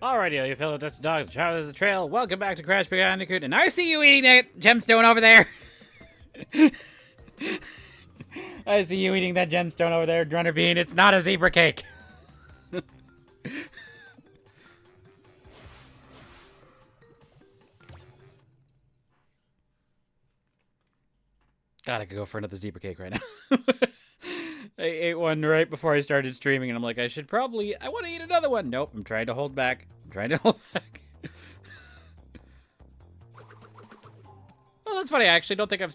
Alrighty, you fellow dusty dogs, travelers of the trail, welcome back to Crash Bandicoot, and I see you eating that gemstone over there! I see you eating that gemstone over there, Drunner Bean. It's not a zebra cake! God, I could go for another zebra cake right now. I ate one right before I started streaming, and I'm like, I want to eat another one. Nope, I'm trying to hold back. Well, that's funny. I actually don't think I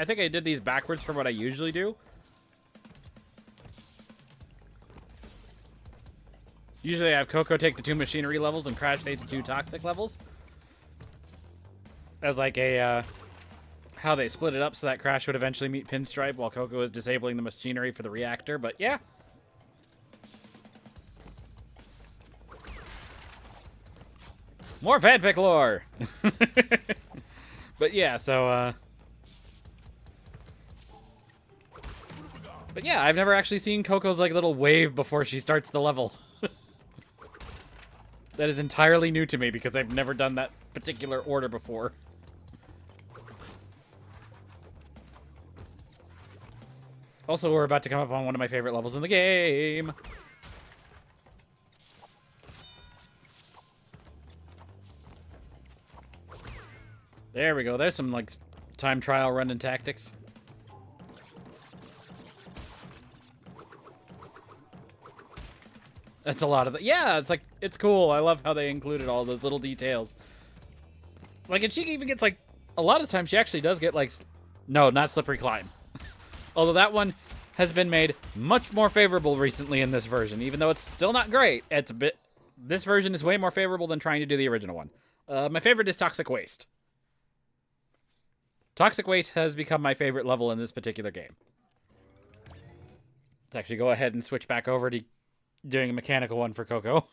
think I did these backwards from what I usually do. Usually I have Coco take the 2 machinery levels and Crash take the 2 toxic levels. As like a, how they split it up so that Crash would eventually meet Pinstripe while Coco is disabling the machinery for the reactor, but yeah. More fanfic lore! But yeah, so, but yeah, I've never actually seen Coco's, like, little wave before she starts the level. That is entirely new to me because I've never done that particular order before. Also, we're about to come up on one of my favorite levels in the game. There we go. There's some, like, time trial running tactics. That's a lot of the... Yeah, it's like, it's cool. I love how they included all those little details. Like, and she even gets, like, a lot of times she actually does get, like... No, not Slippery Climb. Although that one has been made much more favorable recently in this version. Even though it's still not great, it's a bit... This version is way more favorable than trying to do the original one. My favorite is Toxic Waste. Toxic Waste has become my favorite level in this particular game. Let's actually go ahead and switch back over to doing a mechanical one for Coco.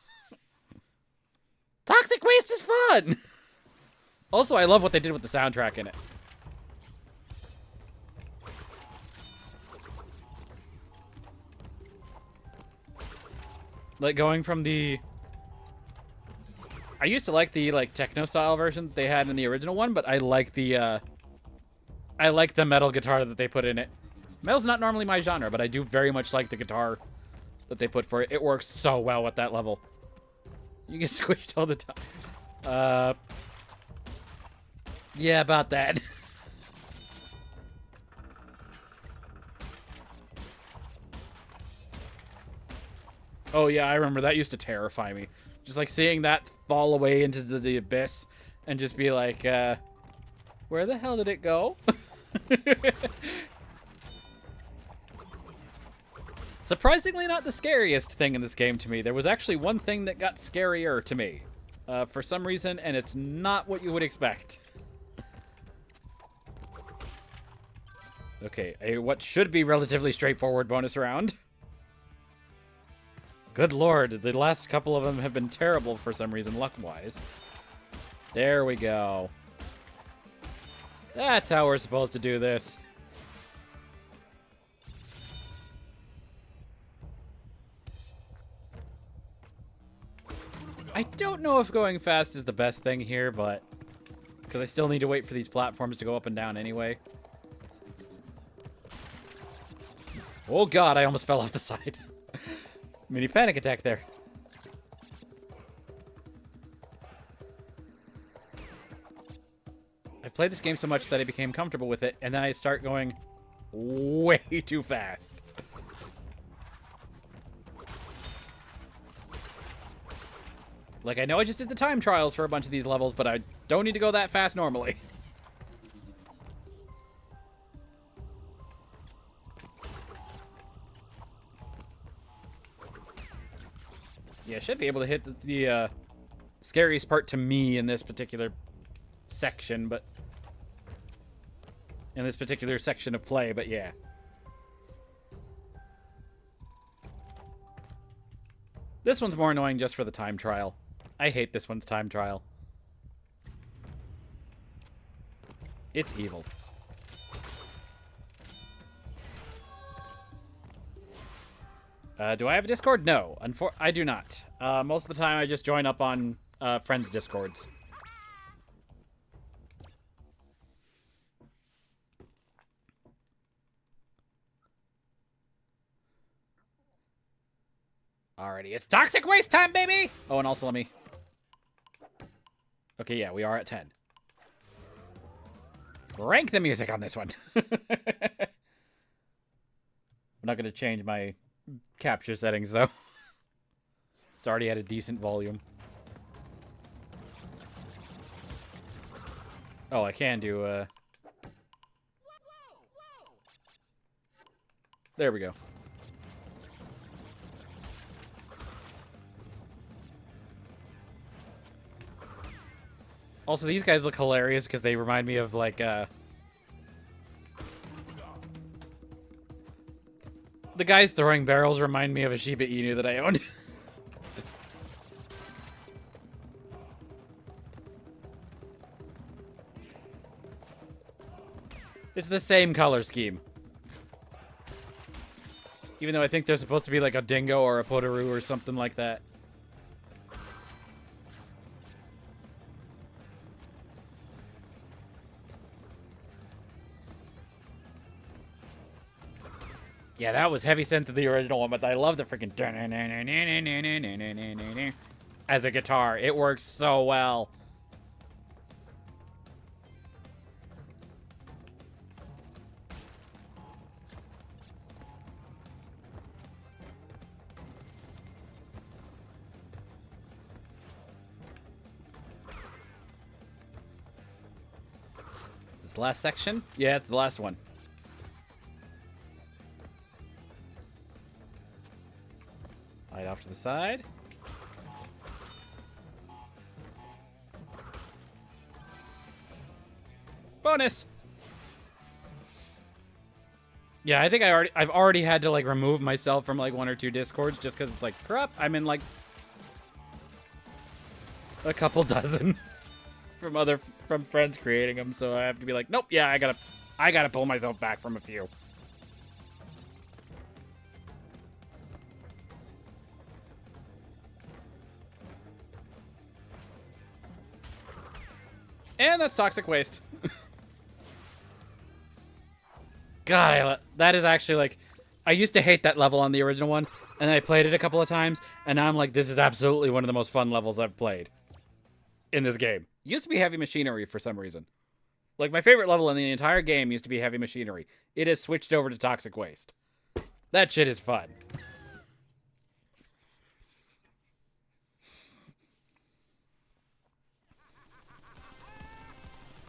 Toxic Waste is fun! Also, I love what they did with the soundtrack in it. Like, going from the... I used to like the, like, techno-style version that they had in the original one, but I like the, I like the metal guitar that they put in it. Metal's not normally my genre, but I do very much like the guitar that they put for it. It works so well with that level. You get squished all the time. Yeah, about that. Oh yeah, I remember that used to terrify me. Just like seeing that fall away into the abyss and just be like, where the hell did it go? Surprisingly not the scariest thing in this game to me. There was actually one thing that got scarier to me. For some reason, and it's not what you would expect. Okay, what should be relatively straightforward bonus round. Good lord, the last couple of them have been terrible for some reason, luck-wise. There we go. That's how we're supposed to do this. I don't know if going fast is the best thing here, but... Because I still need to wait for these platforms to go up and down anyway. Oh god, I almost fell off the side. Mini panic attack there. I've played this game so much that I became comfortable with it, and then I start going way too fast. Like, I know I just did the time trials for a bunch of these levels, but I don't need to go that fast normally. Yeah, I should be able to hit the scariest part to me in this particular section, but... In this particular section of play, but yeah. This one's more annoying just for the time trial. I hate this one's time trial. It's evil. Do I have a Discord? No. I do not. Most of the time, I just join up on friends' Discords. Alrighty, it's toxic waste time, baby! Oh, and also let me... Okay, yeah, we are at 10. Rank the music on this one. I'm not going to change my capture settings, though. It's already at a decent volume. Oh, I can do, There we go. Also, these guys look hilarious because they remind me of, like, the guys throwing barrels remind me of a Shiba Inu that I owned. It's the same color scheme. Even though I think they're supposed to be like a dingo or a potoroo or something like that. Yeah, that was heavy synth of the original one, but I love the freaking as a guitar. It works so well. This last section? Yeah, it's the last one. Light off to the side. Bonus! Yeah, I think I've already had to like remove myself from like 1 or 2 Discords just because it's like, crap, I'm in like a couple dozen from friends creating them, so I have to be like, nope, yeah, I gotta pull myself back from a few. And that's toxic waste. God, that is actually like, I used to hate that level on the original one, and then I played it a couple of times, and now I'm like, this is absolutely one of the most fun levels I've played in this game. It used to be Heavy Machinery for some reason. Like, my favorite level in the entire game used to be Heavy Machinery. It has switched over to Toxic Waste. That shit is fun.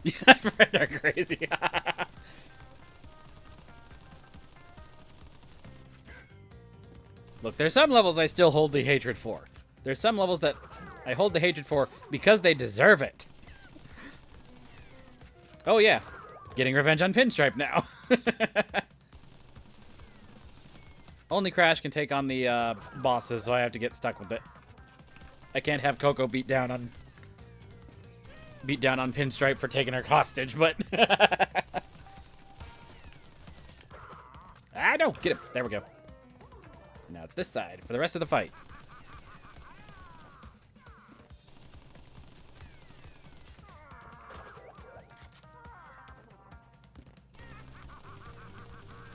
Yeah, friends are crazy. Look, there's some levels I still hold the hatred for. There's some levels that I hold the hatred for because they deserve it. Oh yeah, getting revenge on Pinstripe now. Only Crash can take on the bosses, so I have to get stuck with it. I can't have Coco beat down on Pinstripe for taking her hostage, but ah no, get him. There we go. Now it's this side for the rest of the fight.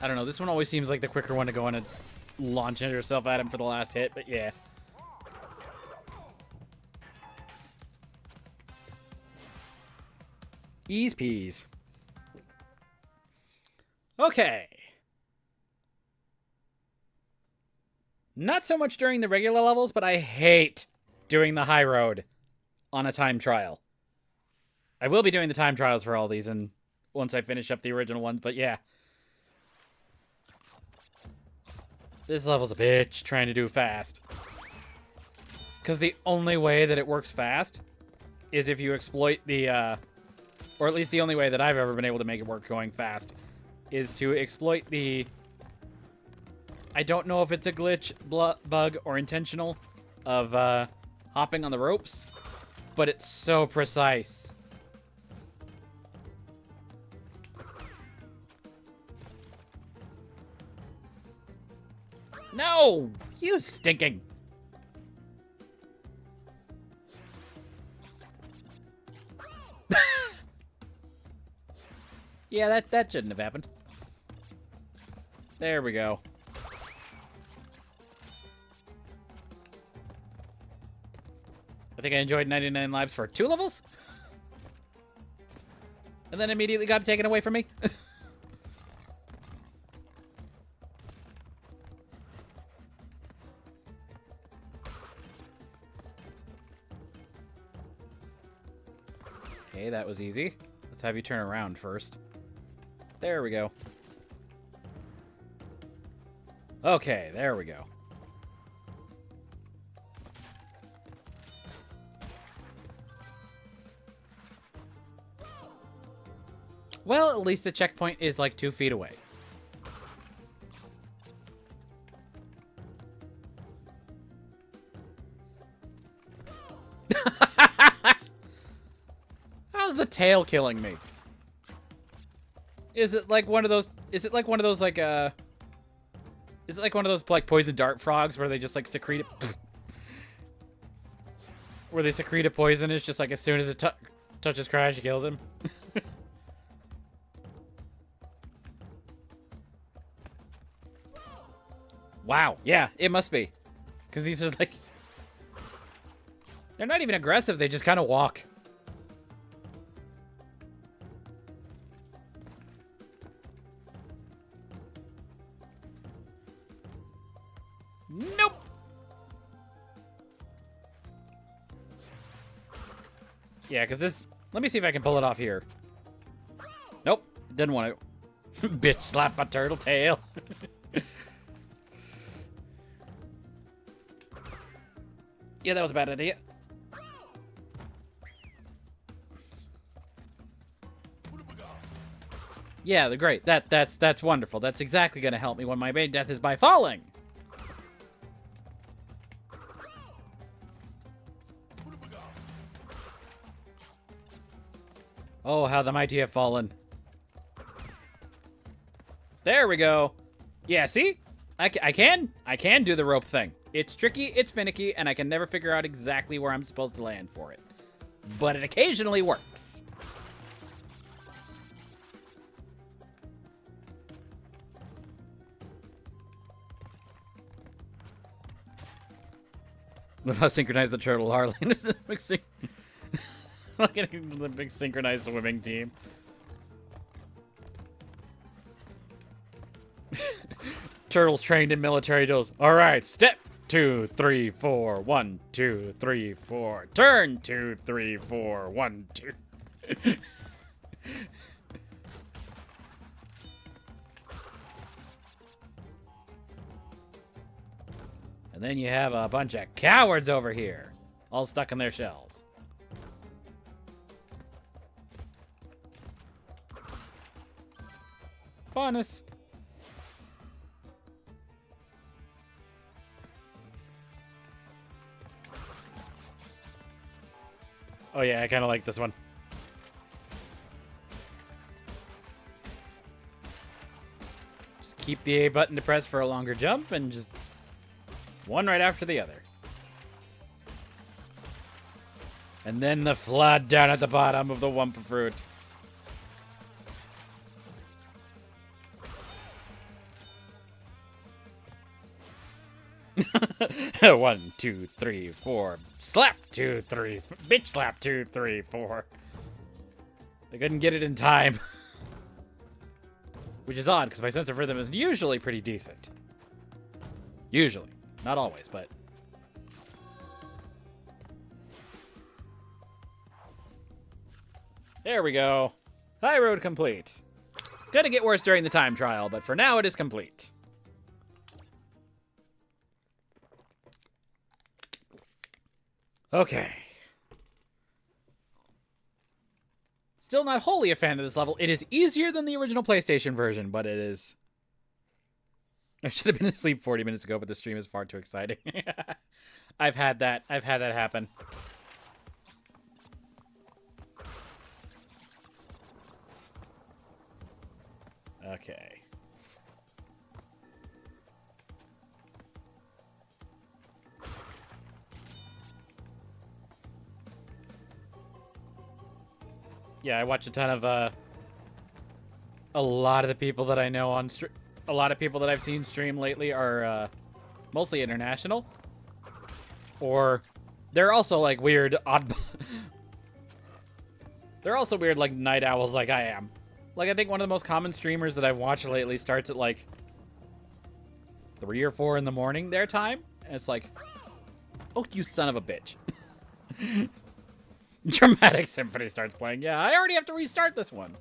I don't know, this one always seems like the quicker one to go in and launch herself at him for the last hit, but yeah. Ease peas. Okay. Not so much during the regular levels, but I hate doing the high road on a time trial. I will be doing the time trials for all these and once I finish up the original ones, but yeah. This level's a bitch trying to do fast. Because the only way that it works fast is if you exploit the, or at least the only way that I've ever been able to make it work going fast, is to exploit the, I don't know if it's a glitch, bug, or intentional, of hopping on the ropes, but it's so precise. No! You stinking! Yeah, that shouldn't have happened. There we go. I think I enjoyed 99 lives for 2 levels? And then immediately got taken away from me? Okay, that was easy. Let's have you turn around first. There we go. Okay, there we go. Well, at least the checkpoint is like 2 feet away. How's the tail killing me? Is it like one of those? Is it like one of those like Is it like one of those like poison dart frogs where they just like secrete it? Where they secrete a poison is just like as soon as it touches Crash, it kills him. Wow. Yeah, it must be. Because these are like... They're not even aggressive. They just kind of walk. Nope. Yeah, because this... Let me see if I can pull it off here. Nope. Didn't want to. Bitch slap my turtle tail. Yeah, that was a bad idea. Yeah, they're great. That's wonderful. That's exactly going to help me when my main death is by falling. Oh, how the mighty have fallen. There we go. Yeah, see? I can do the rope thing. It's tricky, it's finicky, and I can never figure out exactly where I'm supposed to land for it. But it occasionally works. Look how synchronized the turtle Harlan is. Look at the big synchronized swimming team. Turtles trained in military drills. All right, step 2, 3, 4, 1, 2, 3, 4. Turn 2, 3, 4, 1, 2. And then you have a bunch of cowards over here, all stuck in their shells. Bonus. Oh yeah, I kind of like this one. Just keep the A button to press for a longer jump and just one right after the other. And then the flood down at the bottom of the Wumpa Fruit. 1, 2, 3, 4. Slap 2, 3. Bitch slap 2, 3, 4. I couldn't get it in time. Which is odd, because my sense of rhythm is usually pretty decent. Usually. Not always, but... There we go. High road complete. Gonna get worse during the time trial, but for now it is complete. Okay. Still not wholly a fan of this level. It is easier than the original PlayStation version, but it is... I should have been asleep 40 minutes ago, but the stream is far too exciting. I've had that happen. Okay. Yeah, I watch a ton of a lot of the people that I know on a lot of people that I've seen stream lately are mostly international, or they're also like weird odd. They're also weird like night owls like I am. Like I think one of the most common streamers that I've watched lately starts at like 3 or 4 in the morning their time, and it's like, oh, you son of a bitch. Dramatic Symphony starts playing. Yeah, I already have to restart this one.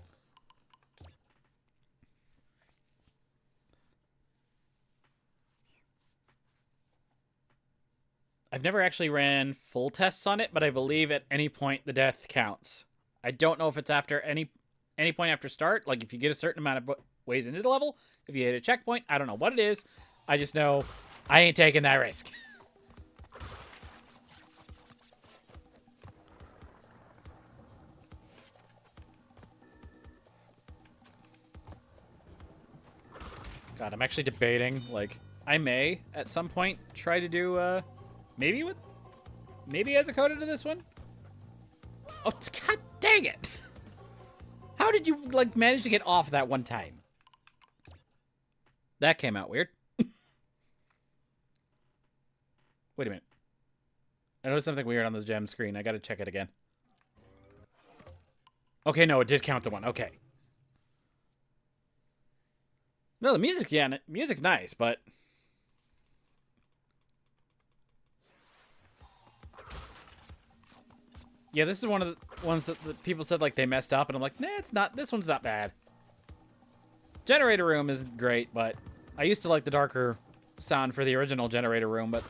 I've never actually ran full tests on it, but I believe at any point the death counts. I don't know if it's after any point after start. Like if you get a certain amount of ways into the level, if you hit a checkpoint, I don't know what it is. I just know I ain't taking that risk. God, I'm actually debating, like, I may, at some point, try to do, maybe as a coda to this one? Oh, god dang it! How did you, like, manage to get off that one time? That came out weird. Wait a minute. I noticed something weird on the gem screen. I gotta check it again. Okay, no, it did count the one. Okay. No, the music's, yeah, music's nice, but... Yeah, this is one of the ones that the people said, like, they messed up, and I'm like, nah, it's not, this one's not bad. Generator Room is great, but I used to like the darker sound for the original Generator Room, but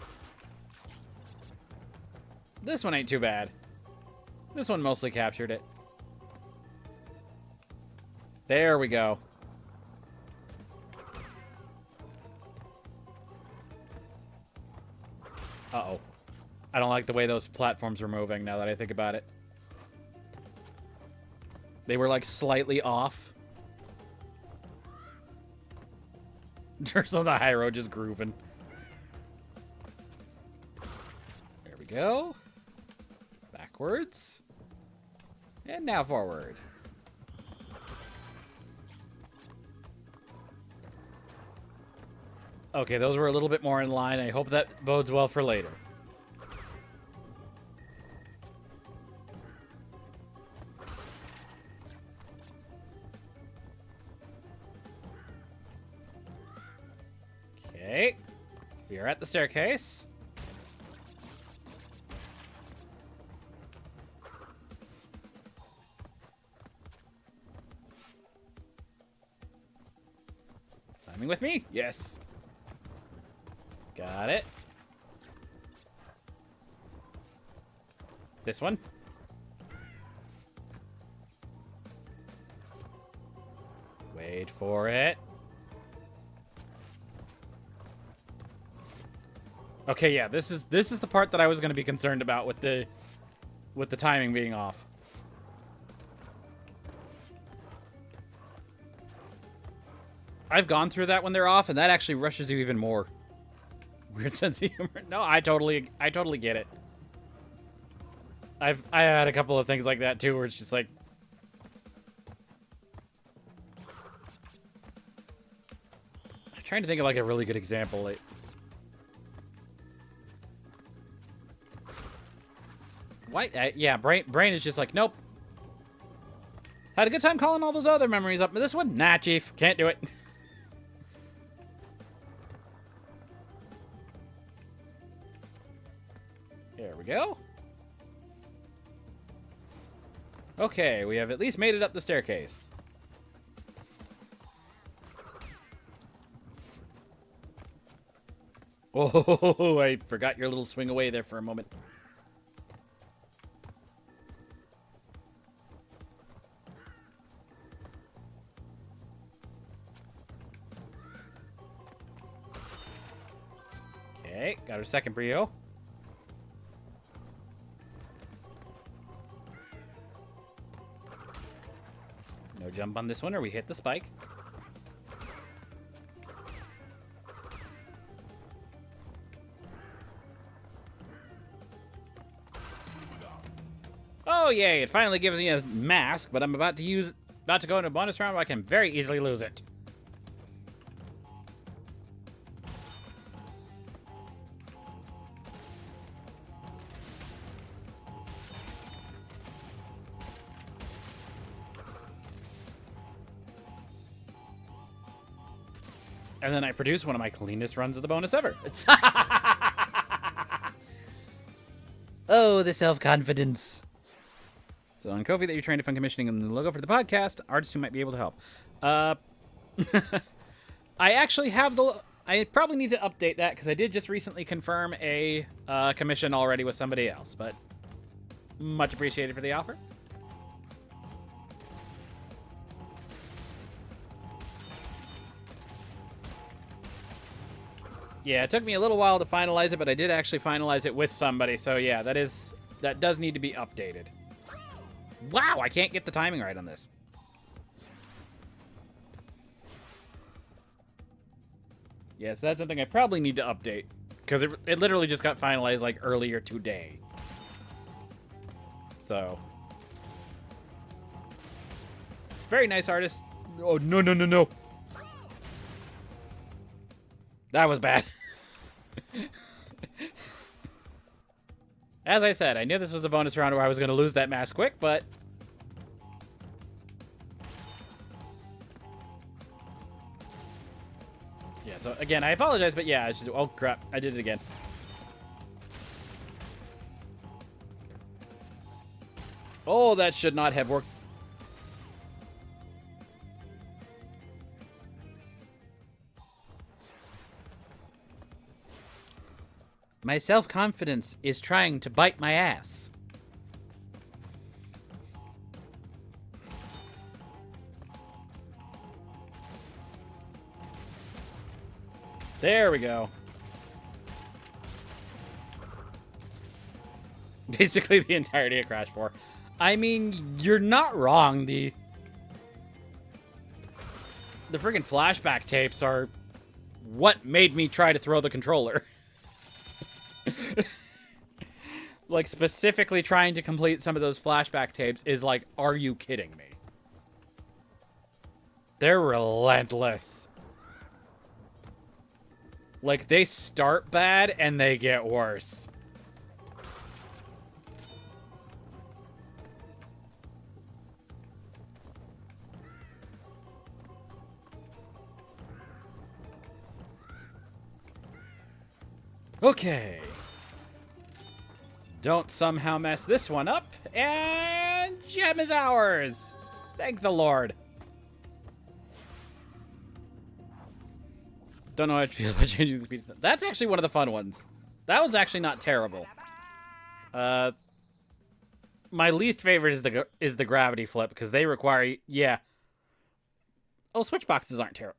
this one ain't too bad. This one mostly captured it. There we go. Uh-oh. I don't like the way those platforms were moving now that I think about it. They were, like, slightly off. There's on the high road just grooving. There we go. Backwards. And now forward. Okay, those were a little bit more in line. I hope that bodes well for later. Okay. We are at the staircase. Timing with me? Yes. Got it. This one. Wait for it. Okay, yeah, this is the part that I was going to be concerned about with the timing being off. I've gone through that when they're off, and that actually rushes you even more. Weird sense of humor. No, I totally get it. I had a couple of things like that too, where it's just like, I'm trying to think of like a really good example. Like, why? Yeah, brain is just like, nope. Had a good time calling all those other memories up, but this one, nah, chief, can't do it. There we go. Okay, we have at least made it up the staircase. Oh, I forgot your little swing away there for a moment. Okay, got our second brio. No jump on this one or we hit the spike. Oh, yay, it finally gives me a mask, but I'm about to go into a bonus round where I can very easily lose it. And then I produce one of my cleanest runs of the bonus ever. Oh, the self-confidence. So on Ko-fi that you're trying to fund commissioning and the logo for the podcast, artists who might be able to help. I actually have I probably need to update that because I did just recently confirm a commission already with somebody else, but much appreciated for the offer. Yeah, it took me a little while to finalize it, but I did actually finalize it with somebody. So yeah, that does need to be updated. Wow, I can't get the timing right on this. Yeah, so that's something I probably need to update because it literally just got finalized like earlier today. So very nice artist. Oh, no, no, no, no. That was bad. As I said, I knew this was a bonus round where I was going to lose that mask quick, but... Yeah, so again, I apologize, but yeah, oh crap, I did it again. Oh, that should not have worked. My self-confidence is trying to bite my ass. There we go. Basically the entirety of Crash 4. I mean, you're not wrong. The friggin' flashback tapes are what made me try to throw the controller. Like, specifically trying to complete some of those flashback tapes is like, are you kidding me? They're relentless. Like, they start bad and they get worse. Okay. Don't somehow mess this one up. And gem is ours. Thank the Lord. Don't know how I feel about changing the speed. That's actually one of the fun ones. That one's actually not terrible. My least favorite is the gravity flip because they require, yeah. Oh, switch boxes aren't terrible.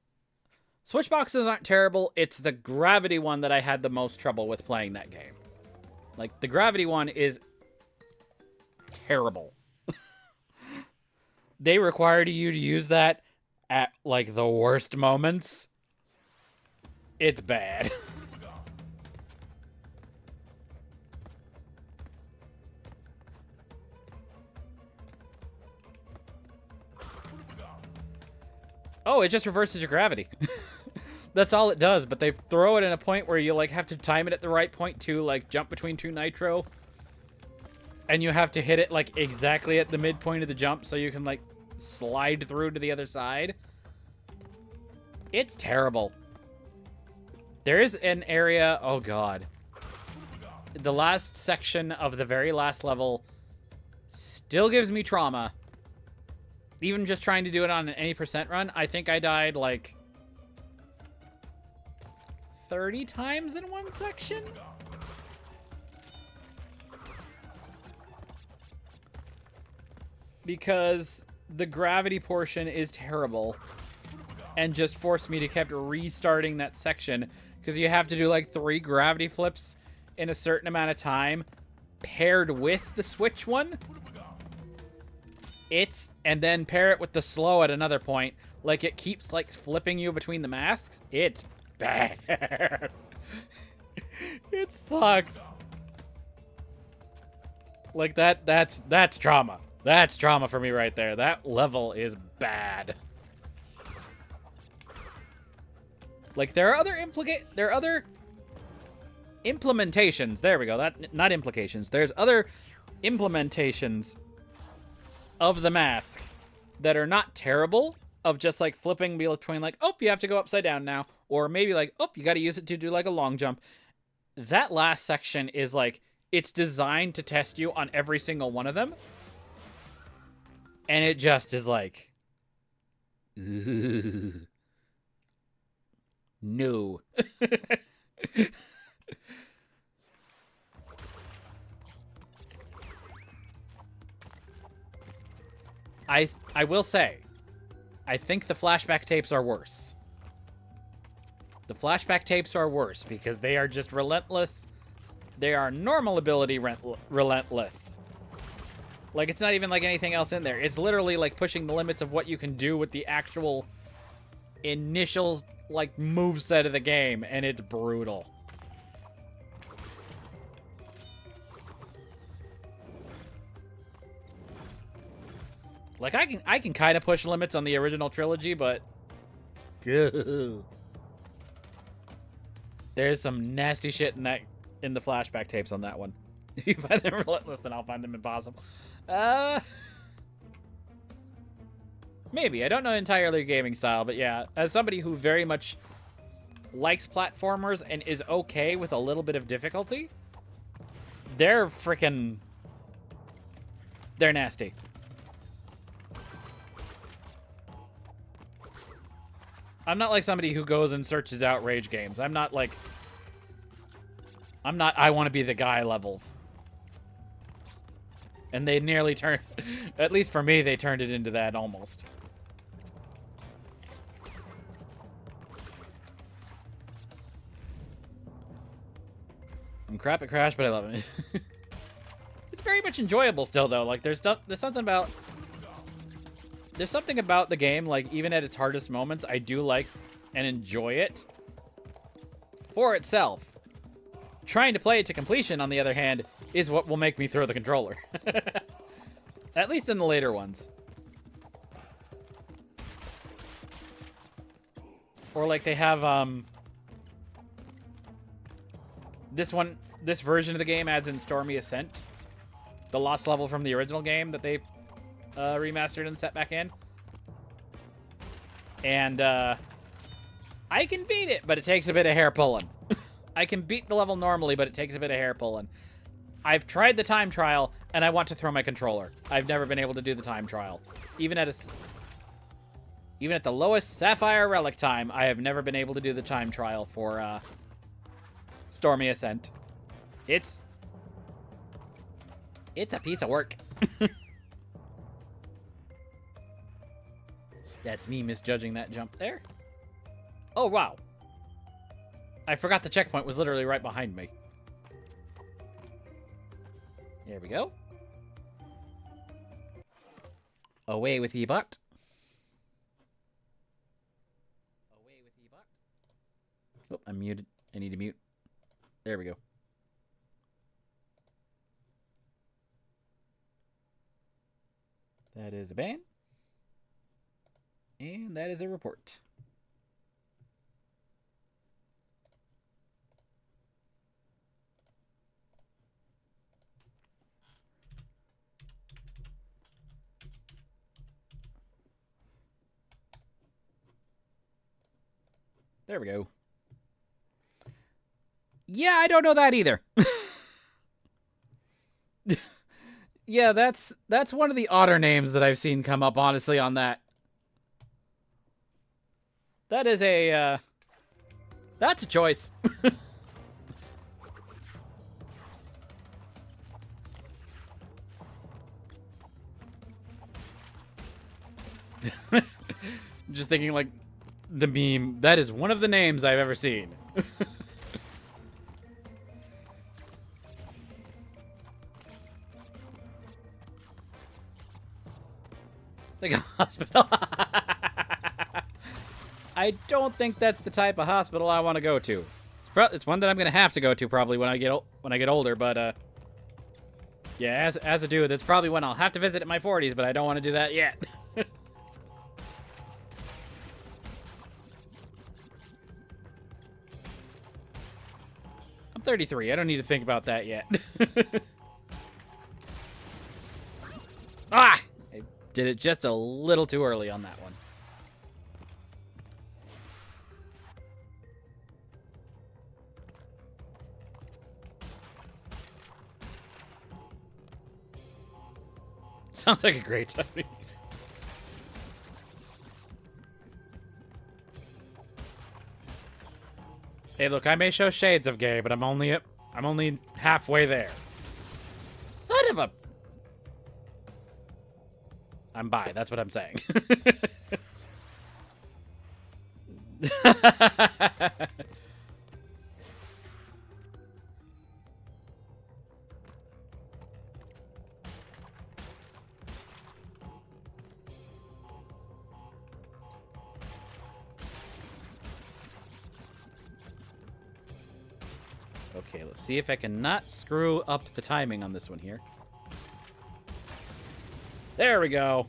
Switch boxes aren't terrible. It's the gravity one that I had the most trouble with playing that game. Like, the gravity one is terrible. They required you to use that at, like, the worst moments. It's bad. Oh, it just reverses your gravity. That's all it does, but they throw it in a point where you, like, have to time it at the right point to, like, jump between two nitro. And you have to hit it, like, exactly at the midpoint of the jump so you can, like, slide through to the other side. It's terrible. There is an area... Oh, God. The last section of the very last level still gives me trauma. Even just trying to do it on an any % run, I think I died, like... 30 times in one section? Because the gravity portion is terrible and just forced me to keep restarting that section because you have to do like 3 gravity flips in a certain amount of time paired with the switch one. And then pair it with the slow at another point. Like it keeps like flipping you between the masks. It's bad. It sucks. Like that's trauma. That's trauma for me right there. That level is bad. Like there are other implementations. There we go. That not implications. There's other implementations of the mask that are not terrible, of just like flipping between like, oh, you have to go upside down now, or maybe like, oh, you got to use it to do like a long jump. That last section is like, it's designed to test you on every single one of them. And it just is like, ugh. No. I will say, I think the flashback tapes are worse. The flashback tapes are worse because they are just relentless. They are normal ability relentless. Like, it's not even like anything else in there. It's literally like pushing the limits of what you can do with the actual initial like moveset of the game, and it's brutal. Like I can kind of push limits on the original trilogy, but there's some nasty shit in the flashback tapes on that one. If you find them relentless, then I'll find them impossible. Maybe. I don't know entirely your gaming style, but yeah, as somebody who very much likes platformers and is okay with a little bit of difficulty, they're nasty. I'm not like somebody who goes and searches out rage games. I'm not I want to be the guy levels. And they nearly turned, at least for me, they turned it into that almost. I'm crap at Crash, but I love it. It's very much enjoyable still, though. Like, there's something about the game, like, even at its hardest moments, I do like and enjoy it for itself. Trying to play it to completion, on the other hand, is what will make me throw the controller. At least in the later ones. Or like they have, this version of the game adds in Stormy Ascent, the lost level from the original game that they remastered and set back in. And I can beat it, but it takes a bit of hair pulling. I can beat the level normally, but it takes a bit of hair pulling. I've tried the time trial, and I want to throw my controller. I've never been able to do the time trial. Even at the lowest Sapphire Relic time, I have never been able to do the time trial for Stormy Ascent. It's a piece of work. That's me misjudging that jump there. Oh, wow. I forgot the checkpoint was literally right behind me. There we go. Away with ye butt. Away with ye butt. Oh, I'm muted. I need to mute. There we go. That is a ban. And that is a report. There we go. Yeah, I don't know that either. Yeah, that's one of the odder names that I've seen come up, honestly, on that. That is a, that's a choice. Just thinking, like, the meme. That is one of the names I've ever seen. Like a hospital. I don't think that's the type of hospital I want to go to. It's one that I'm gonna have to go to probably when I get older. But Yeah, as a dude, that's probably when I'll have to visit in my 40s, but I don't want to do that yet. I'm 33. I don't need to think about that yet. Ah! I did it just a little too early on that one. Sounds like a great time. Hey, look, I may show shades of gay, but I'm only halfway there. Son of a... I'm bi, that's what I'm saying. Okay, let's see if I can not screw up the timing on this one here. There we go.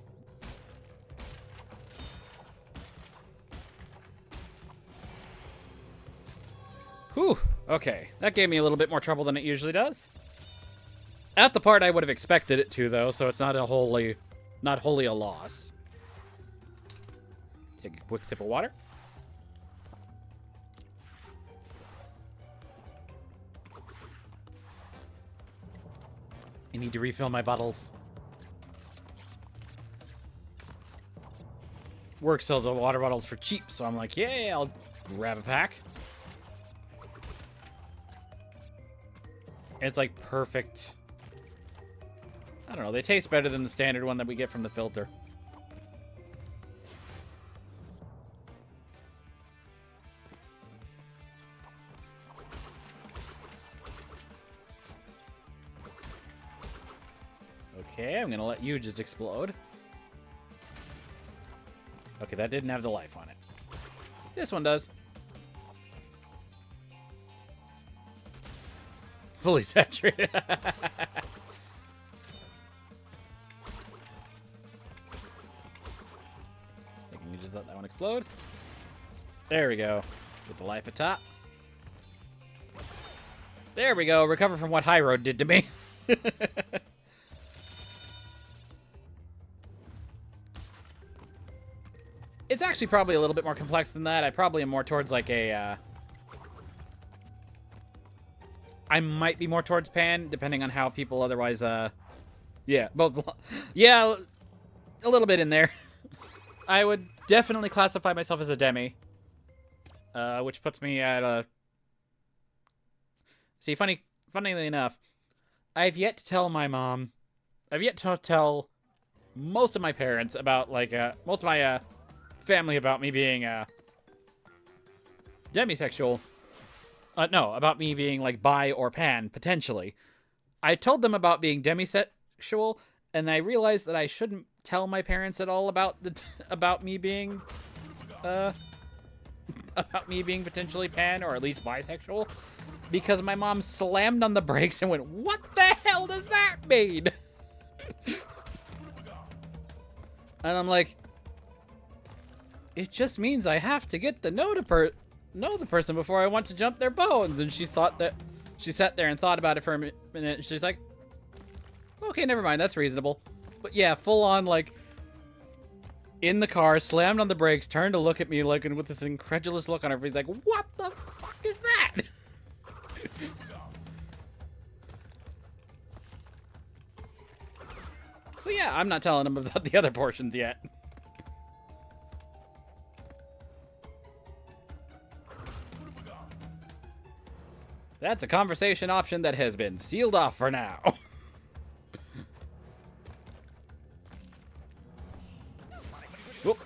Whew. Okay, that gave me a little bit more trouble than it usually does. At the part I would have expected it to, though, so it's not wholly a loss. Take a quick sip of water. I need to refill my bottles. Work sells water bottles for cheap, so I'm like, yeah, I'll grab a pack. It's like perfect. I don't know, they taste better than the standard one that we get from the filter. Okay, I'm gonna let you just explode. Okay, that didn't have the life on it. This one does. Fully saturated. Can you just let that one explode? There we go. With the life at top. There we go. Recover from what High Road did to me. It's actually probably a little bit more complex than that. I probably am more towards like a... I might be more towards pan, depending on how people otherwise... Yeah, both... Yeah, a little bit in there. I would definitely classify myself as a demi. Which puts me at a... See, funnily enough, I've yet to tell my mom... I've yet to tell most of my parents about, like, most of my, family about me being, demisexual. No, about me being, like, bi or pan, potentially. I told them about being demisexual, and I realized that I shouldn't tell my parents at all about about me being potentially pan, or at least bisexual, because my mom slammed on the brakes and went, "What the hell does that mean?" And I'm like, it just means I have to get to know the person before I want to jump their bones. And she sat there and thought about it for a minute. And she's like, okay, never mind. That's reasonable. But yeah, full on, like, in the car, slammed on the brakes, turned to look at me, like, and with this incredulous look on her face, like, what the fuck is that? So yeah, I'm not telling them about the other portions yet. That's a conversation option that has been sealed off for now. Whoop.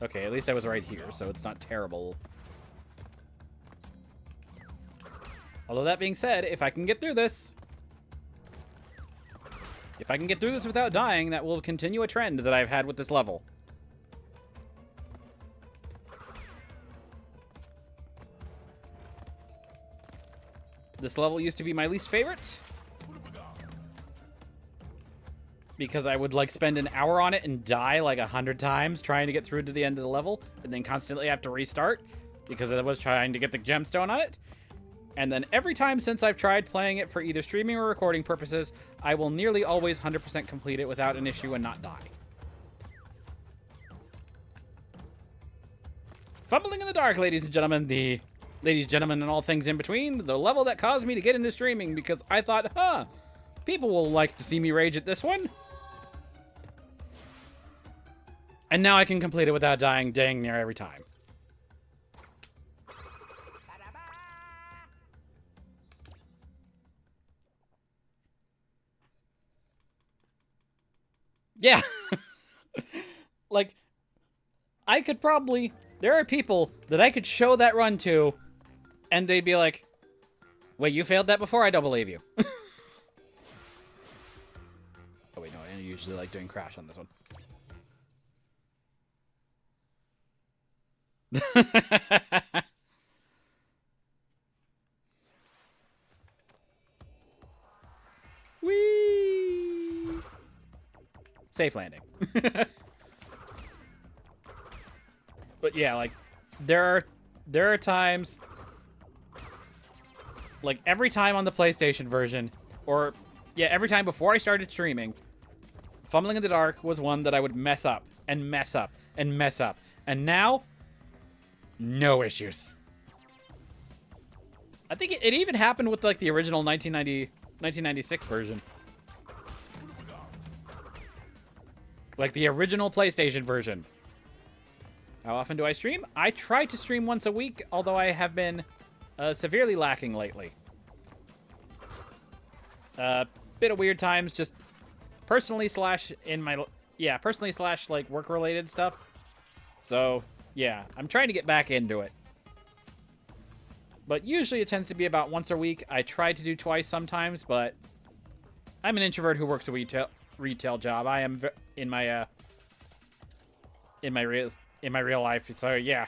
Okay, at least I was right here, so it's not terrible. Although that being said, if I can get through this... If I can get through this without dying, that will continue a trend that I've had with this level. This level used to be my least favorite. because I would like spend an hour on it and die like 100 times trying to get through to the end of the level, and then constantly have to restart because I was trying to get the gemstone on it. And then every time since I've tried playing it for either streaming or recording purposes, I will nearly always 100% complete it without an issue and not die. Fumbling in the dark, ladies and gentlemen, and all things in between, the level that caused me to get into streaming because I thought, people will like to see me rage at this one. And now I can complete it without dying dang near every time. Yeah. Like, I could probably... There are people that I could show that run to, and they'd be like, wait, you failed that before? I don't believe you. Oh, wait, no, I usually like doing crash on this one. Whee! Safe landing. But yeah, like, there are times, like, every time on the PlayStation version, or, yeah, every time before I started streaming, Fumbling in the Dark was one that I would mess up, and mess up, and mess up. And now, no issues. I think it even happened with, like, the original 1996 version. Like, the original PlayStation version. How often do I stream? I try to stream once a week, although I have been severely lacking lately. Bit of weird times, just personally slash like work-related stuff. So, yeah, I'm trying to get back into it. But usually it tends to be about once a week. I try to do twice sometimes, but I'm an introvert who works a retail job. I am in my real life, so yeah.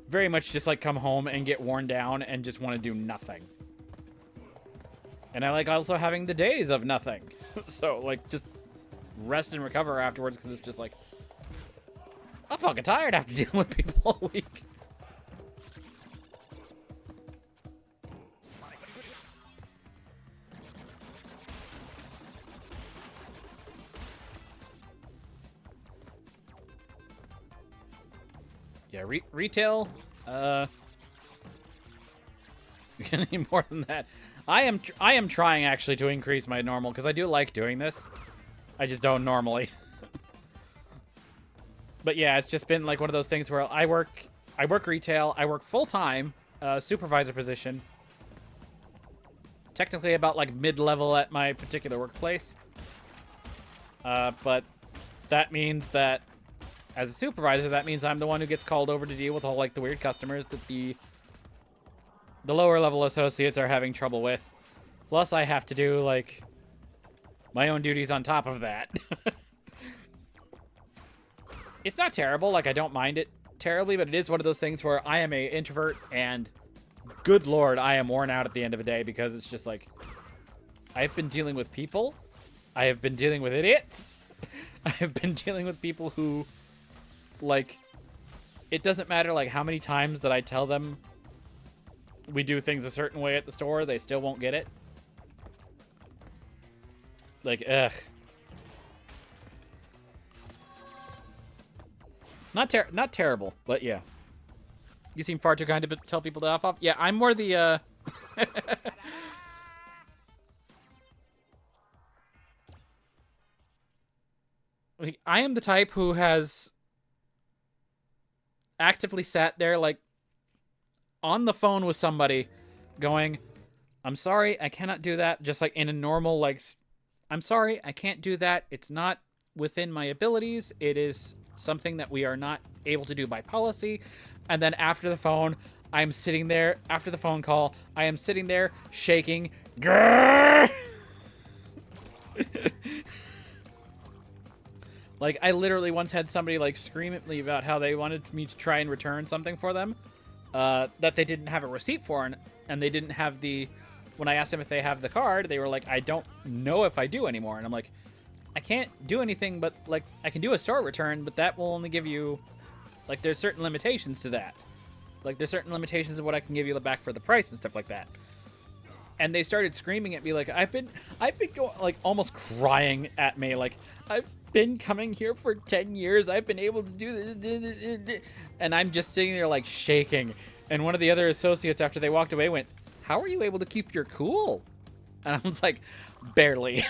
Very much just like come home and get worn down and just want to do nothing. And I like also having the days of nothing. So like just rest and recover afterwards, because it's just like, I'm fucking tired after dealing with people all week. Yeah, retail, any more than that. I am trying actually to increase my normal, because I do like doing this. I just don't normally. But yeah, it's just been like one of those things where I work retail, I work full-time, supervisor position. Technically about like mid-level at my particular workplace. But that means that as a supervisor, that means I'm the one who gets called over to deal with all like the weird customers that the lower level associates are having trouble with. Plus I have to do like my own duties on top of that. It's not terrible, like I don't mind it terribly, but it is one of those things where I am a introvert and good lord, I am worn out at the end of the day, because it's just like, I've been dealing with people, I have been dealing with idiots, I have been dealing with people who, like, it doesn't matter like how many times that I tell them we do things a certain way at the store, they still won't get it. Like, ugh. Not terrible, but yeah. You seem far too kind to tell people to F off. Yeah, I'm more the, like, I am the type who has actively sat there, like, on the phone with somebody going, I'm sorry, I cannot do that. Just like in a normal, like, I'm sorry, I can't do that. It's not within my abilities. It is something that we are not able to do by policy. And then after the phone, I'm sitting there, after the phone call, I am sitting there shaking. Like, I literally once had somebody, like, scream at me about how they wanted me to try and return something for them that they didn't have a receipt for, and they didn't have the when I asked them if they have the card, they were like, I don't know if I do anymore. And I'm like, I can't do anything but, like, I can do a store return, but that will only give you, like, there's certain limitations to that. Like, there's certain limitations of what I can give you back for the price and stuff like that. And they started screaming at me, like, I've been going, like, almost crying at me, like, I've been coming here for 10 years, I've been able to do this, and I'm just sitting there, like, shaking. And one of the other associates, after they walked away, went, how are you able to keep your cool? And I was like, barely.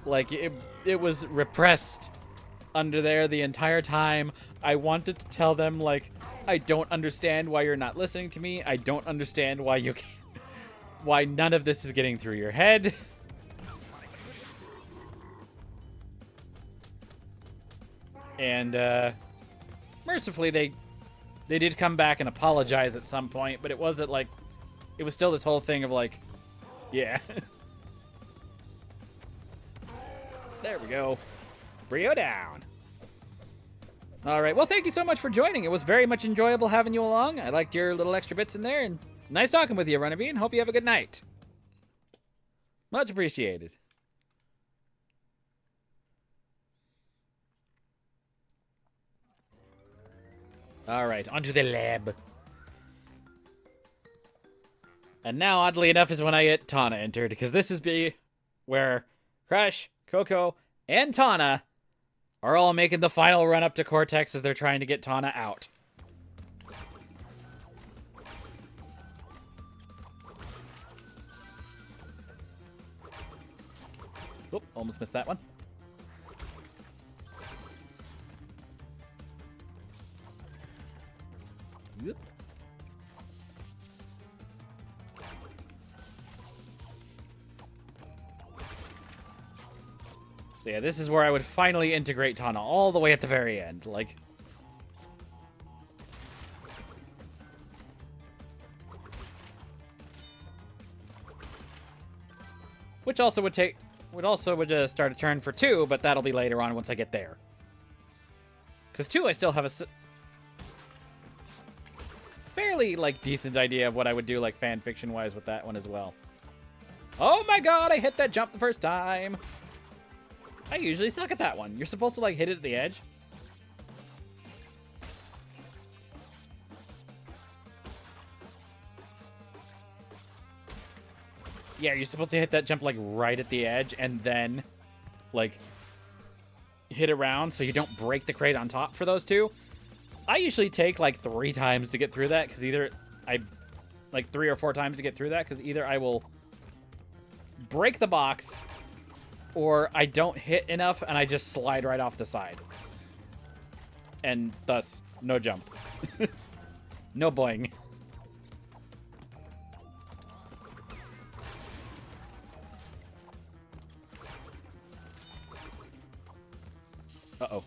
Like, it was repressed under there the entire time. I wanted to tell them, like, I don't understand why you're not listening to me. I don't understand why you can't, why none of this is getting through your head. And mercifully, they did come back and apologize at some point, but it wasn't like, it was still this whole thing of like, yeah. There we go. Brio down. All right, well, thank you so much for joining. It was very much enjoyable having you along. I liked your little extra bits in there, and nice talking with you, Runnabee, and hope you have a good night. Much appreciated. All right, onto the lab. And now, oddly enough, is when I get Tana entered, because this is where Crush, Coco, and Tana are all making the final run up to Cortex as they're trying to get Tana out. Oop, almost missed that one. Yep. So yeah, this is where I would finally integrate Tana all the way at the very end. Like, which also would start a turn for 2, but that'll be later on once I get there. Because 2, I still have a fairly, like, decent idea of what I would do, like, fan fiction-wise with that one as well. Oh my god, I hit that jump the first time! I usually suck at that one. You're supposed to, like, hit it at the edge. Yeah, you're supposed to hit that jump, like, right at the edge and then, like, hit around so you don't break the crate on top for those two. I usually take, like, 3 times to get through that, because either like, 3 or 4 times to get through that, because either I will break the box or I don't hit enough and I just slide right off the side. And thus, no jump. No boing. Uh-oh.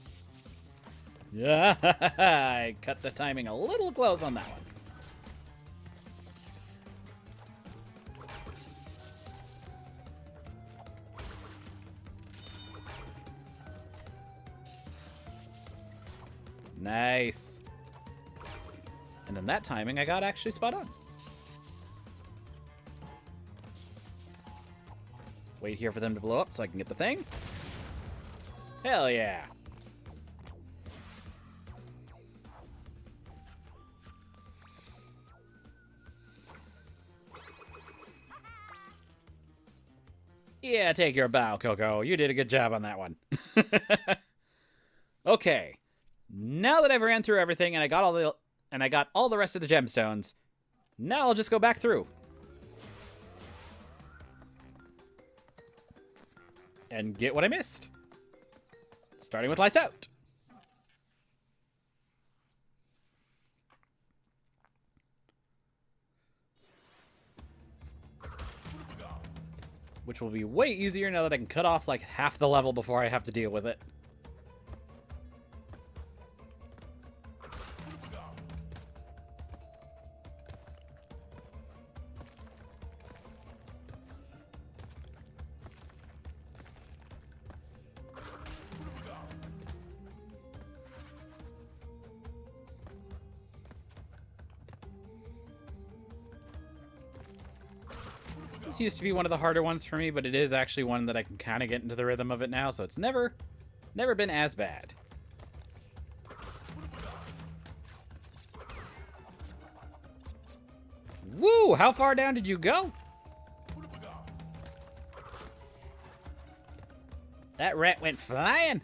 Yeah, I cut the timing a little close on that one. Nice. And then that timing I got actually spot on. Wait here for them to blow up so I can get the thing. Hell yeah. Yeah, take your bow, Coco. You did a good job on that one. Okay. Now that I've ran through everything and I got all the rest of the gemstones, now I'll just go back through. And get what I missed. Starting with lights out. Which will be way easier now that I can cut off like half the level before I have to deal with it. This used to be one of the harder ones for me, but it is actually one that I can kind of get into the rhythm of it now, so it's never been as bad. Woo! How far down did you go? That rat went flying.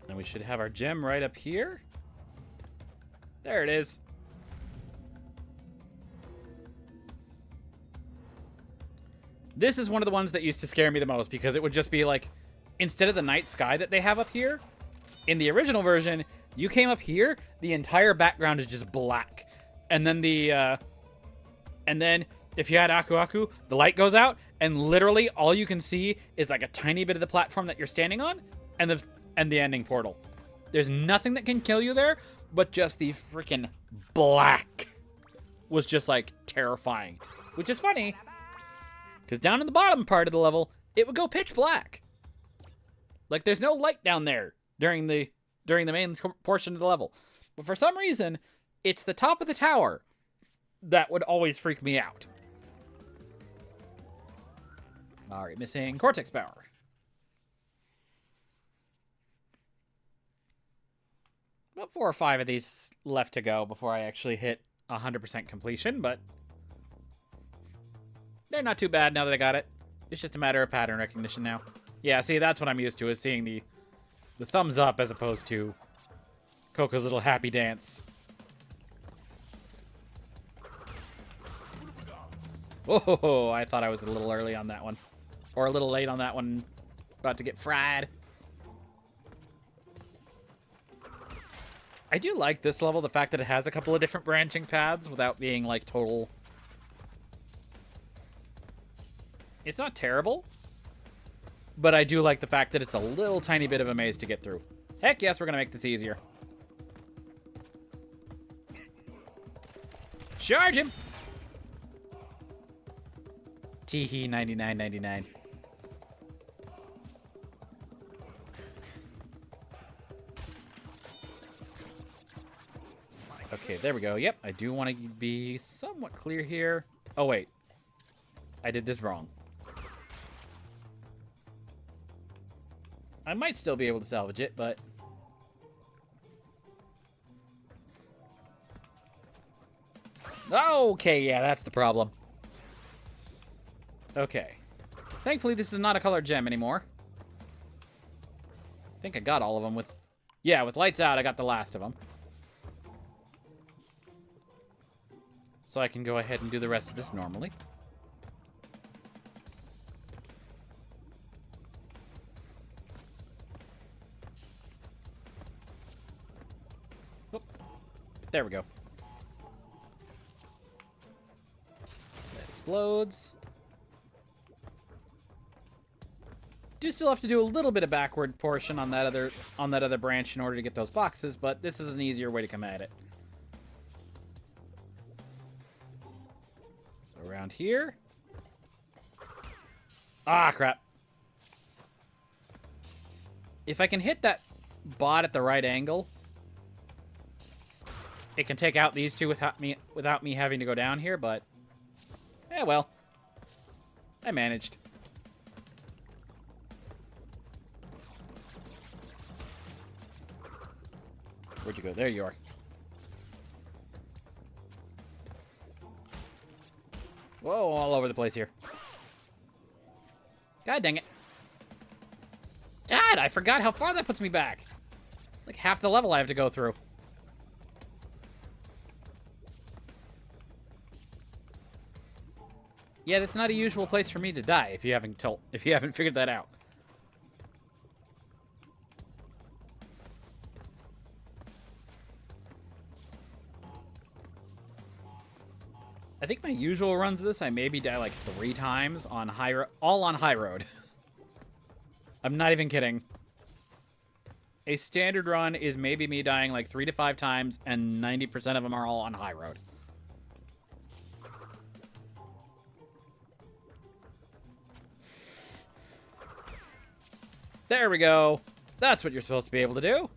And we should have our gem right up here. There it is. This is one of the ones that used to scare me the most because it would just be like, instead of the night sky that they have up here, in the original version, you came up here, the entire background is just black. And then if you had Aku Aku, the light goes out, and literally all you can see is like a tiny bit of the platform that you're standing on, and the ending portal. There's nothing that can kill you there, but just the freaking black was just like terrifying. Which is funny, because down in the bottom part of the level, it would go pitch black. Like there's no light down there during the main portion of the level. But for some reason, it's the top of the tower that would always freak me out. Alright, missing Cortex Power. About 4 or 5 of these left to go before I actually hit 100% completion, but they're not too bad now that I got it. It's just a matter of pattern recognition now. Yeah, see, that's what I'm used to, is seeing the thumbs up as opposed to Coco's little happy dance. Oh, I thought I was a little early on that one. Or a little late on that one. About to get fried. I do like this level, the fact that it has a couple of different branching paths without being, like, total... It's not terrible, but I do like the fact that it's a little tiny bit of a maze to get through. Heck yes, we're going to make this easier. Charge him! Teehee 99.99. Okay, there we go. Yep, I do want to be somewhat clear here. Oh, wait. I did this wrong. I might still be able to salvage it, but... Okay, yeah, that's the problem. Okay. Thankfully, this is not a colored gem anymore. I think I got all of them with... Yeah, with lights out, I got the last of them. So I can go ahead and do the rest of this normally. Oop. There we go. That explodes. Do still have to do a little bit of backward portion on that other branch in order to get those boxes, but this is an easier way to come at it. So around here. Ah, crap. If I can hit that bot at the right angle, it can take out these two without me having to go down here, but yeah, well, I managed. Where'd you go? There you are. Whoa, all over the place here. God dang it. God, I forgot how far that puts me back. Like half the level I have to go through. Yeah, that's not a usual place for me to die if you haven't figured that out. I think my usual runs of this, I maybe die like 3 times on all on high road. I'm not even kidding. A standard run is maybe me dying like 3 to 5 times, and 90% of them are all on high road. There we go. That's what you're supposed to be able to do.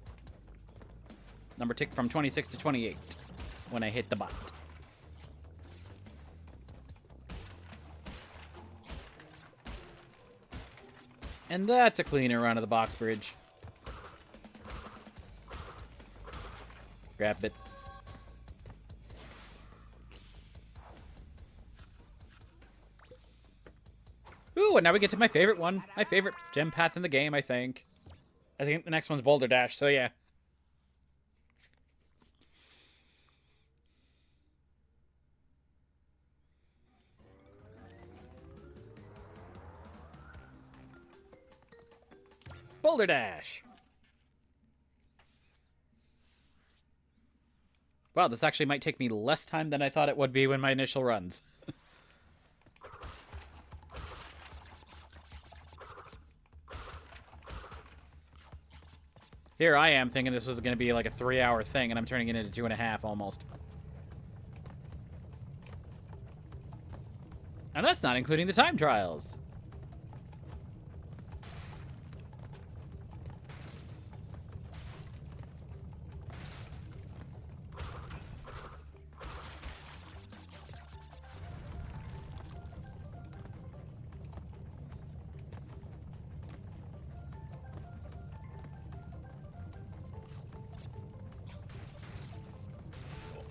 Number tick from 26 to 28 when I hit the bot. And that's a cleaner run of the box bridge. Grab it. Ooh, and now we get to my favorite one. My favorite gem path in the game, I think. I think the next one's Boulder Dash, so yeah. Boulder Dash. Wow, this actually might take me less time than I thought it would be when my initial runs. Here I am thinking this was going to be like a 3-hour thing, and I'm turning it into 2.5 almost. And that's not including the time trials.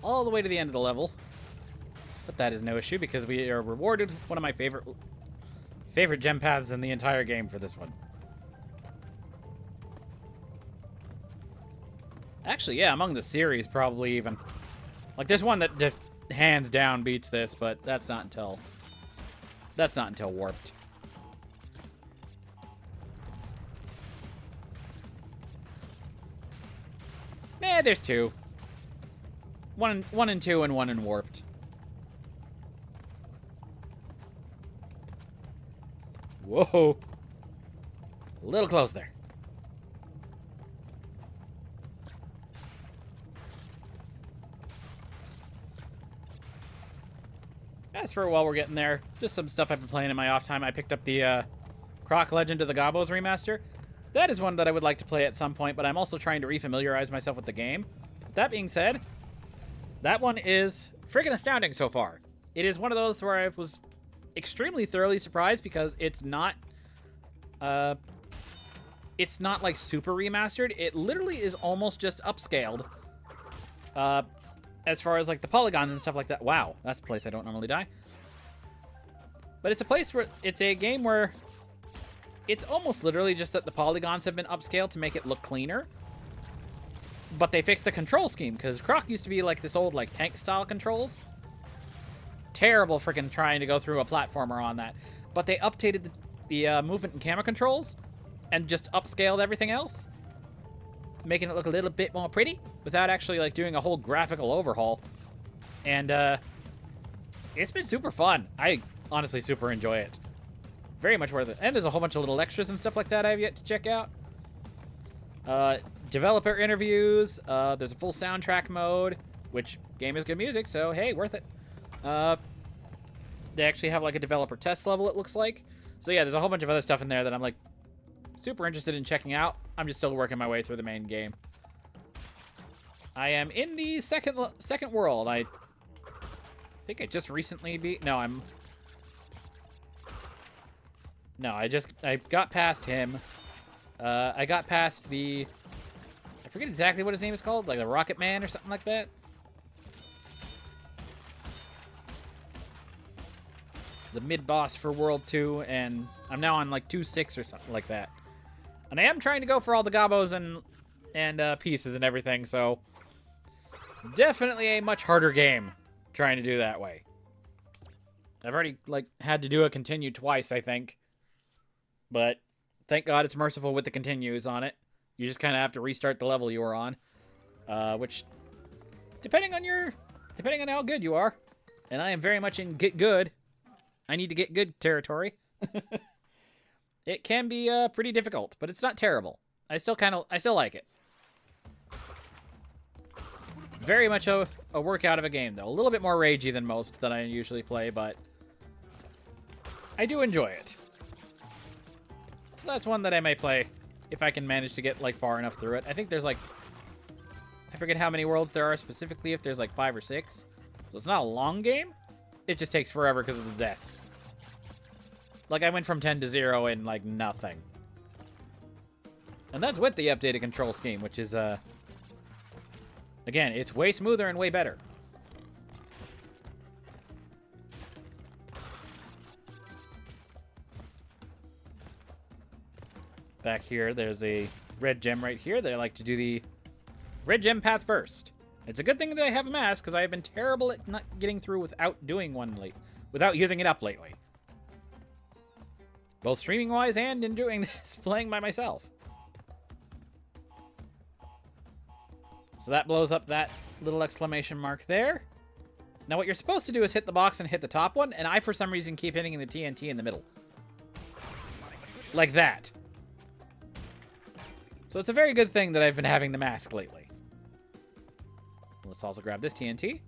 All the way to the end of the level. But that is no issue because we are rewarded with one of my favorite gem paths in the entire game for this one. Actually, yeah, among the series, probably even. Like, there's one that hands down beats this, but that's not until Warped. Nah, there's two. One and two, and one in Warped. Whoa. A little close there. As for while we're getting there, just some stuff I've been playing in my off time. I picked up the Croc Legend of the Gobos remaster. That is one that I would like to play at some point, but I'm also trying to refamiliarize myself with the game. That being said, that one is friggin' astounding so far. It is one of those where I was extremely thoroughly surprised because it's not like super remastered. It literally is almost just upscaled. As far as like the polygons and stuff like that. Wow, that's a place I don't normally die. But it's a place where it's a game where it's almost literally just that the polygons have been upscaled to make it look cleaner. But they fixed the control scheme, because Croc used to be like this old like tank-style controls. Terrible freaking trying to go through a platformer on that. But they updated the movement and camera controls and just upscaled everything else, making it look a little bit more pretty without actually like doing a whole graphical overhaul. And it's been super fun. I honestly super enjoy it. Very much worth it. And there's a whole bunch of little extras and stuff like that I have yet to check out. Developer interviews. There's a full soundtrack mode, which game is good music, so hey, worth it. They actually have like a developer test level, it looks like. So yeah, there's a whole bunch of other stuff in there that I'm like super interested in checking out. I'm just still working my way through the main game. I am in the second world. I think I just recently beat. No, I got past him. I got past the... I forget exactly what his name is called. Like the Rocket Man or something like that. The mid-boss for World 2. And I'm now on like 2-6 or something like that. And I am trying to go for all the gobos and pieces and everything. So definitely a much harder game trying to do that way. I've already like had to do a continue twice, I think. But thank God it's merciful with the continues on it. You just kind of have to restart the level you were on. Which, depending on how good you are, and I am very much in get good. I need to get good territory. It can be pretty difficult, but it's not terrible. I still like it. Very much a workout of a game, though. A little bit more ragey than most that I usually play, but I do enjoy it. So that's one that I may play if I can manage to get, like, far enough through it. I think there's, like, I forget how many worlds there are specifically, if there's, like, 5 or 6. So it's not a long game. It just takes forever because of the deaths. Like, I went from 10 to 0 in, like, nothing. And that's with the updated control scheme, which is, again, it's way smoother and way better. Back here, there's a red gem right here. They like to do the red gem path first. It's a good thing that I have a mask, because I have been terrible at not getting through without doing one without using it up lately. Both streaming-wise and in doing this, playing by myself. So that blows up that little exclamation mark there. Now what you're supposed to do is hit the box and hit the top one, and I, for some reason, keep hitting the TNT in the middle. Like that. So it's a very good thing that I've been having the mask lately. Let's also grab this TNT.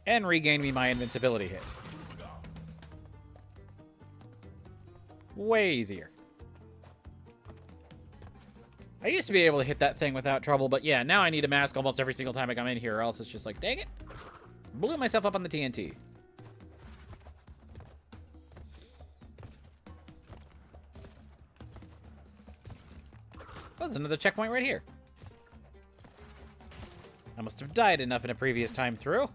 And regain me my invincibility hit. Way easier. I used to be able to hit that thing without trouble, but yeah, now I need a mask almost every single time I come in here, or else it's just like, dang it. Blew myself up on the TNT. Oh, there's another checkpoint right here. I must have died enough in a previous time through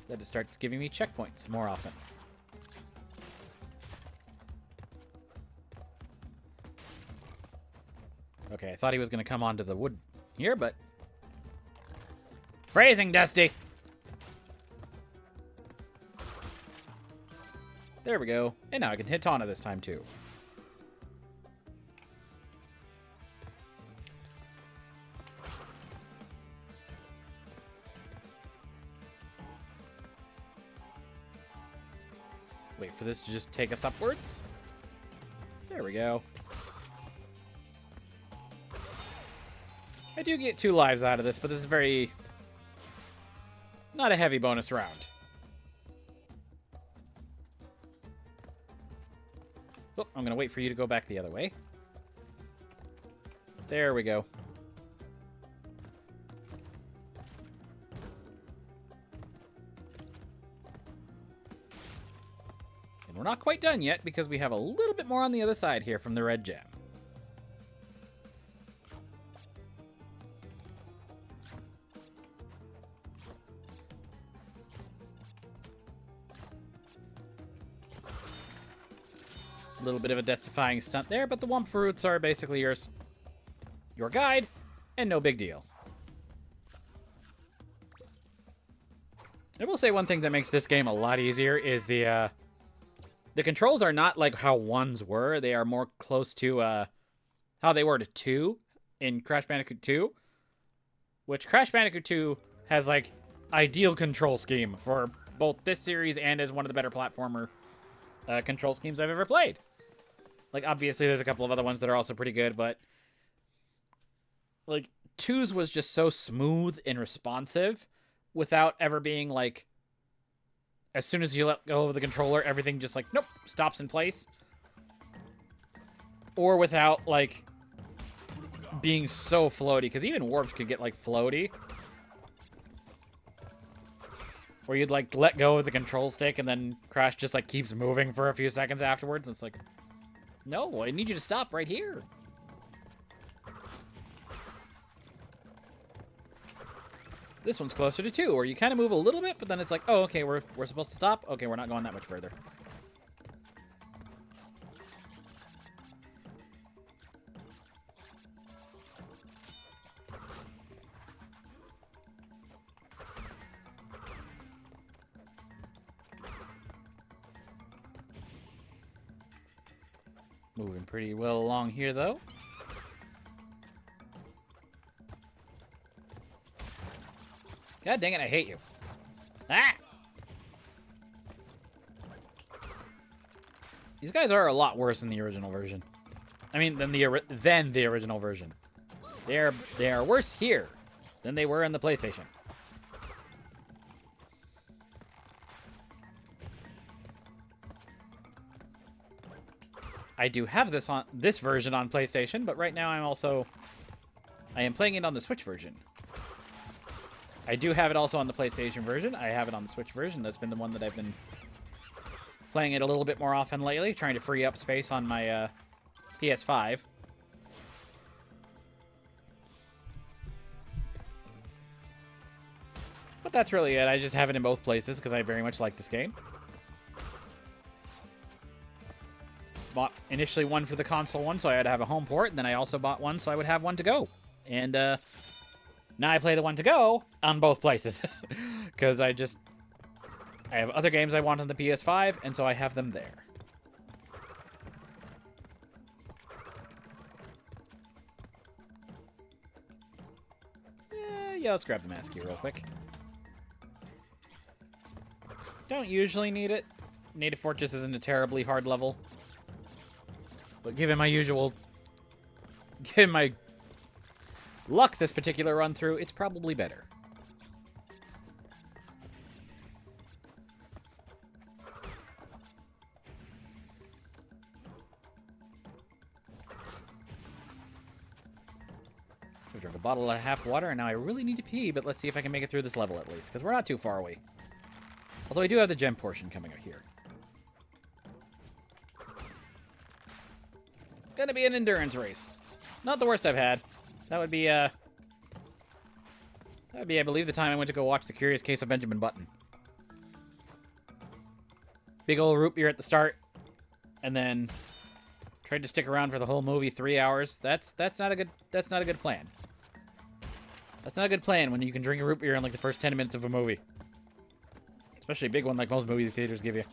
that it starts giving me checkpoints more often. Okay, I thought he was going to come onto the wood here, but... Phrasing, Dusty! There we go. And now I can hit Tawna this time, too. Wait for this to just take us upwards. There we go. I do get 2 lives out of this, but this is very... not a heavy bonus round. Oh, I'm going to wait for you to go back the other way. There we go. And we're not quite done yet, because we have a little bit more on the other side here from the red gem. A little bit of a death-defying stunt there, but the Wumpa Fruits are basically your guide, and no big deal. I will say one thing that makes this game a lot easier is the controls are not like how 1s were. They are more close to how they were to 2 in Crash Bandicoot 2, which Crash Bandicoot 2 has like ideal control scheme for both this series and as one of the better platformer control schemes I've ever played. Like, obviously, there's a couple of other ones that are also pretty good, but like 2's was just so smooth and responsive without ever being like, as soon as you let go of the controller, everything just like, nope, stops in place. Or without like being so floaty, because even Warped could get like floaty. Where you'd like let go of the control stick and then Crash just like keeps moving for a few seconds afterwards. And it's like, no, I need you to stop right here. This one's closer to 2, where you kind of move a little bit, but then it's like, oh, okay, we're supposed to stop. Okay, we're not going that much further. Moving pretty well along here, though. God dang it, I hate you. Ah! These guys are a lot worse than the original version. I mean, than the original version. They are worse here than they were in the PlayStation. I do have this version on PlayStation, but right now I am playing it on the Switch version. I do have it also on the PlayStation version. I have it on the Switch version. That's been the one that I've been playing it a little bit more often lately, trying to free up space on my PS5. But that's really it. I just have it in both places because I very much like this game. Bought initially one for the console one, so I had to have a home port, and then I also bought one so I would have one to go. And now I play the one to go on both places because I have other games I want on the PS5, and so I have them there. Yeah, let's grab the mask here real quick. Don't usually need it. Native Fortress isn't a terribly hard level. But given my luck this particular run through, it's probably better. I drank a bottle of half water, and now I really need to pee, but let's see if I can make it through this level at least, because we're not too far away. Although I do have the gem portion coming up here. Gonna be an endurance race. Not the worst I've had. That would be, I believe, the time I went to go watch The Curious Case of Benjamin Button. Big old root beer at the start, and then tried to stick around for the whole movie, 3 hours. That's not a good plan. That's not a good plan when you can drink a root beer in like the first 10 minutes of a movie. Especially a big one like most movie theaters give you.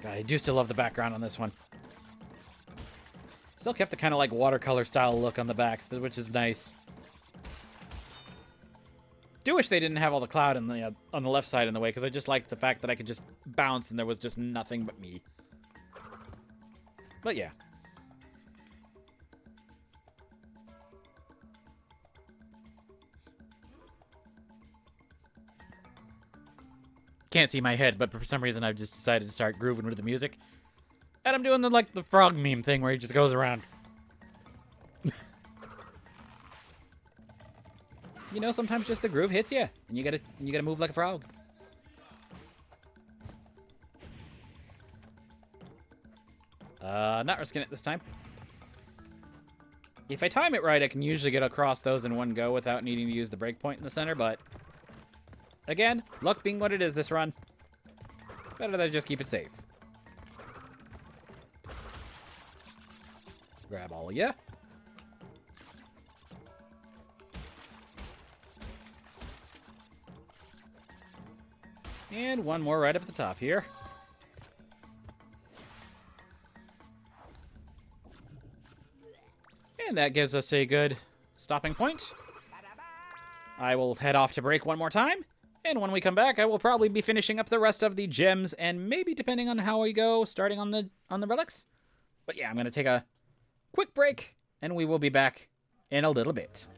God, I do still love the background on this one. Still kept the kind of like watercolor style look on the back, which is nice. Do wish they didn't have all the cloud on the left side in the way, because I just liked the fact that I could just bounce and there was just nothing but me. But yeah. Can't see my head, but for some reason I've just decided to start grooving with the music. And I'm doing the frog meme thing where he just goes around. You know, sometimes just the groove hits you, and you gotta move like a frog. Not risking it this time. If I time it right, I can usually get across those in one go without needing to use the breakpoint in the center, but again, luck being what it is this run, better than just keep it safe. Grab all of ya. And one more right up at the top here. And that gives us a good stopping point. I will head off to break one more time. And when we come back, I will probably be finishing up the rest of the gems, and maybe, depending on how we go, starting on the relics. But yeah, I'm going to take a quick break, and we will be back in a little bit.